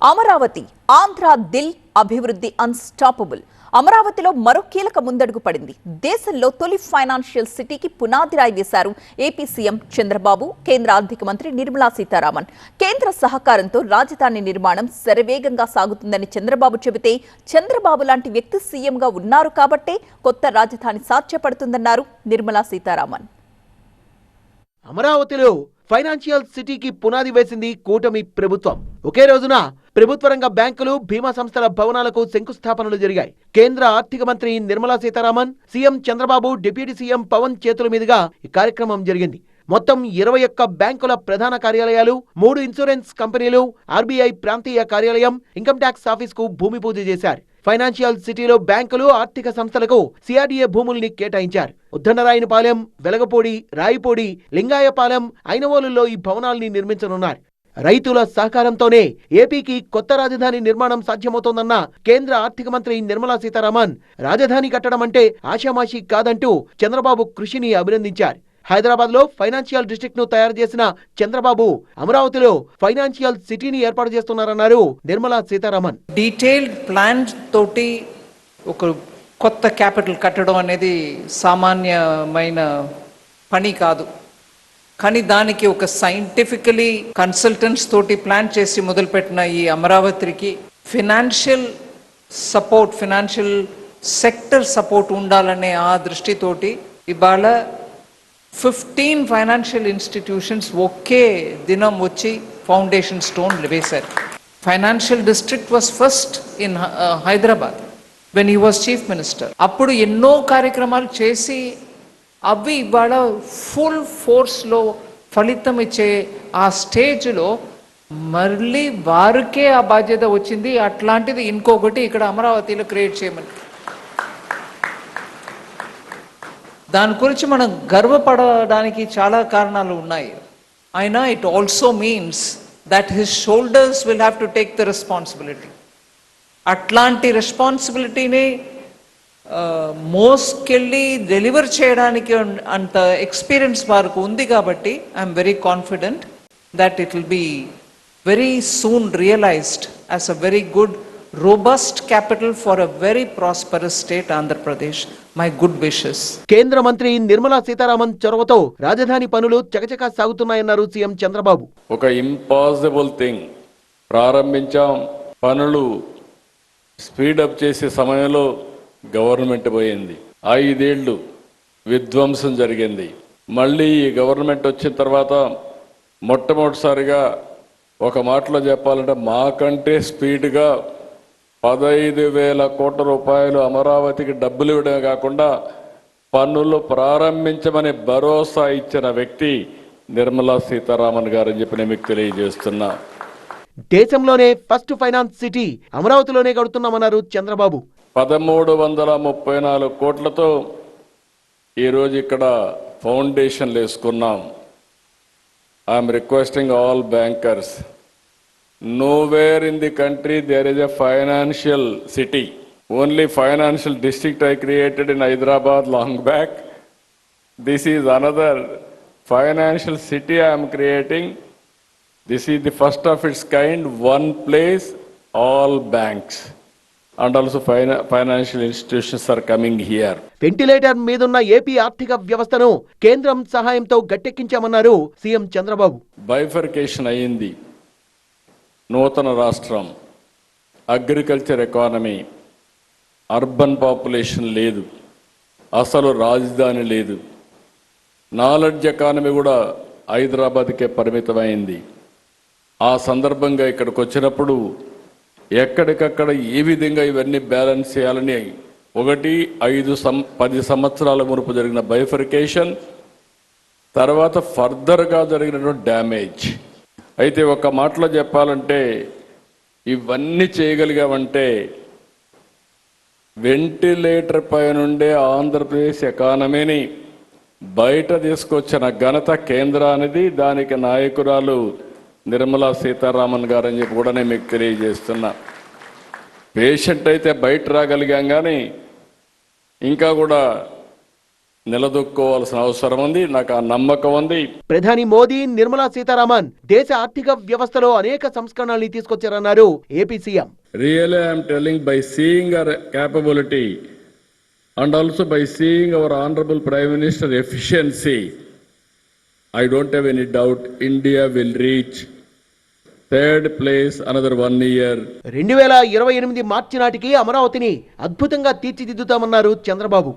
అమరావతి ఆంధ్ర దిల్ అభివృద్ధి అన్స్టాపబుల్. అమరావతిలో మరో కీలక ముందడుగు పడింది. దేశంలో తొలి ఫైనాన్షియల్ సిటీకి పునాది రాయి వేశారు ఏపీ సీఎం చంద్రబాబు, కేంద్ర ఆర్థిక మంత్రి నిర్మలా సీతారామన్. కేంద్ర సహకారంతో రాజధాని నిర్మాణం శరవేగంగా సాగుతుందని చంద్రబాబు చెబితే, చంద్రబాబు లాంటి వ్యక్తి సీఎంగా ఉన్నారు కాబట్టే కొత్త రాజధాని సాధ్యపడుతుందన్నారు నిర్మలా సీతారామన్. అమరావతిలో ఫైనాన్షియల్ సిటీకి పునాది వేసింది కూటమి ప్రభుత్వం. ఒకే రోజున ప్రభుత్వ రంగ బ్యాంకులు, బీమా సంస్థల భవనాలకు శంకుస్థాపనలు జరిగాయి. కేంద్ర ఆర్థిక మంత్రి Nirmala Sitharaman, CM Chandrababu, deputy CM Pawan చేతుల మీదుగా ఈ కార్యక్రమం జరిగింది. మొత్తం 21 బ్యాంకుల ప్రధాన కార్యాలయాలు, 3 ఇన్సూరెన్స్ కంపెనీలు, ఆర్బీఐ ప్రాంతీయ కార్యాలయం, ఇన్కమ్ ట్యాక్స్ ఆఫీస్ కు భూమి పూజ చేశారు. ఫైనాన్షియల్ సిటీలో బ్యాంకులు, ఆర్థిక సంస్థలకు సిఆర్డీఏ భూముల్ని కేటాయించారు. ఉద్దనరాయనపాలెం, వెలగపూడి, రాయిపూడి, లింగాయపాలెం, ఐనవోలులో ఈ భవనాల్ని నిర్మించనున్నారు. రైతుల సహకారంతోనే ఏపీకి కొత్త రాజధాని నిర్మాణం సాధ్యమవుతోందన్న కేంద్ర ఆర్థిక మంత్రి నిర్మలా సీతారామన్, రాజధాని కట్టడం అంటే ఆషామాషీ కాదంటూ చంద్రబాబు కృషిని అభినందించారు. హైదరాబాద్ లో ఫైనాన్షియల్ డిస్ట్రిక్ట్ ను తయారు చేసిన చంద్రబాబు, అమరావతిలో ఫైనాన్షియల్ సిటీని ఏర్పాటు చేస్తున్నారన్నారు నిర్మలా సీతారామన్. డీటెయిల్డ్ ప్లాన్ తోటి ఒక కొత్త క్యాపిటల్ కట్టడం అనేది సామాన్యమైన పని కాదు. కానీ దానికి ఒక సైంటిఫికలీ కన్సల్టెంట్స్ తోటి ప్లాన్ చేసి మొదలుపెట్టిన ఈ అమరావతికి financial support, financial sector support ఉండాలనే ఆ దృష్టితోటి ఇవాళ 15 ఫైనాన్షియల్ ఇన్స్టిట్యూషన్స్ ఒకే దినం వచ్చి ఫౌండేషన్ స్టోన్ వేశారు. Financial district was first in Hyderabad when he was chief minister. అప్పుడు ఎన్నో కార్యక్రమాలు చేసి అవి ఇవాళ ఫుల్ ఫోర్స్లో ఫలితం ఇచ్చే ఆ స్టేజ్లో మళ్ళీ వారికే ఆ బాధ్యత వచ్చింది. అట్లాంటిది ఇంకొకటి ఇక్కడ అమరావతిలో క్రియేట్ చేయమని. దాని గురించి మనం గర్వపడడానికి చాలా కారణాలు ఉన్నాయి. అయినా it also means that his shoulders will have to take the responsibility. అట్లాంటి రెస్పాన్సిబిలిటీని మోసుకెళ్ళి డెలివర్ చేయడానికి అంత ఎక్స్పీరియన్స్ వారికి ఉంది కాబట్టి I'm very confident that it will be very soon realized as a very good robust capital for a very prosperous state Andhra Pradesh. My good wishes. కేంద్ర మంత్రి నిర్మలా సీతారామన్ చొరవతో రాజధాని పనులు చకచకా సాగుతున్నాయన్నారు సీఎం చంద్రబాబు. ఒక ఇంపాసిబుల్ థింగ్ ప్రారంభించాం. పనులు స్పీడప్ చేసే సమయంలో గవర్నమెంట్ పోయింది. 5 ఏళ్ళు విధ్వంసం జరిగింది. మళ్ళీ ఈ గవర్నమెంట్ వచ్చిన తర్వాత మొట్టమొదటిసారిగా ఒక మాటలో చెప్పాలంటే మాకంటే స్పీడ్గా 15,000 కోట్ల రూపాయలు అమరావతికి డబ్బులు ఇవ్వడమే కాకుండా పన్నులు ప్రారంభించమని భరోసా ఇచ్చిన వ్యక్తి నిర్మలా సీతారామన్ గారని చెప్పి నేను మీకు తెలియజేస్తున్నా. దేశంలోనే ఫస్ట్ ఫైనాన్స్ సిటీ అమరావతిలోనే కడుతున్నామన్నారు చంద్రబాబు. 1334 కోట్లతో ఈరోజు ఇక్కడ ఫౌండేషన్లు వేసుకున్నాం. I'm requesting all bankers, nowhere in the country there is a financial city. Only financial district I created in Hyderabad long back. This is another financial city I am creating. This is the first of its kind, one place, all banks and also financial institutions are coming here. Ventilator మీదున్న AP ఆర్థిక వ్యవస్థను కేంద్రం సహాయంతో గట్టెక్కించామన్నారు CM Chandrababu. Bifurcation అయ్యింది. నూతన రాష్ట్రం, agriculture economy, urban population లేదు, అసలు రాజధాని లేదు. నాలెడ్జ్ ఎకానమీ కూడా హైదరాబాద్కే పరిమితమైంది. ఆ సందర్భంగా ఇక్కడికి వచ్చినప్పుడు ఎక్కడికక్కడ ఏ విధంగా ఇవన్నీ బ్యాలెన్స్ చేయాలని 10 సంవత్సరాల మునుపు జరిగిన బైఫర్కేషన్, తర్వాత ఫర్దర్గా జరిగినటువంటి డ్యామేజ్. అయితే ఒక మాటలో చెప్పాలంటే ఇవన్నీ చేయగలిగామంటే వెంటిలేటర్ పై నుండే ఆంధ్రప్రదేశ్ ఎకానమీని బయట తీసుకొచ్చిన ఘనత కేంద్రానిది. దానికి నాయకురాలు నిర్మలా సీతారామన్ గారని చెప్పి కూడా నేను మీకు తెలియజేస్తున్నా. పేషెంట్ అయితే బయట రాగలిగాం, కానీ ఇంకా కూడా నిలదొక్కోవాల్సిన అవసరం ఉంది. నాకు ఆ నమ్మకం ఉంది. ప్రధాని మోదీ, నిర్మలా సీతారామన్ దేశ ఆర్థిక వ్యవస్థలో అనేక సంస్కరణల్ని తీసుకొచ్చారన్నారు AP CM. Really, I am telling, by seeing our capability and also by seeing our Honorable Prime Minister efficiency, I don't have any doubt India will reach third place another 1 year. 2028 మార్చి నాటికి అమరావతిని అద్భుతంగా తీర్చిదిద్దుతామన్నారు చంద్రబాబు.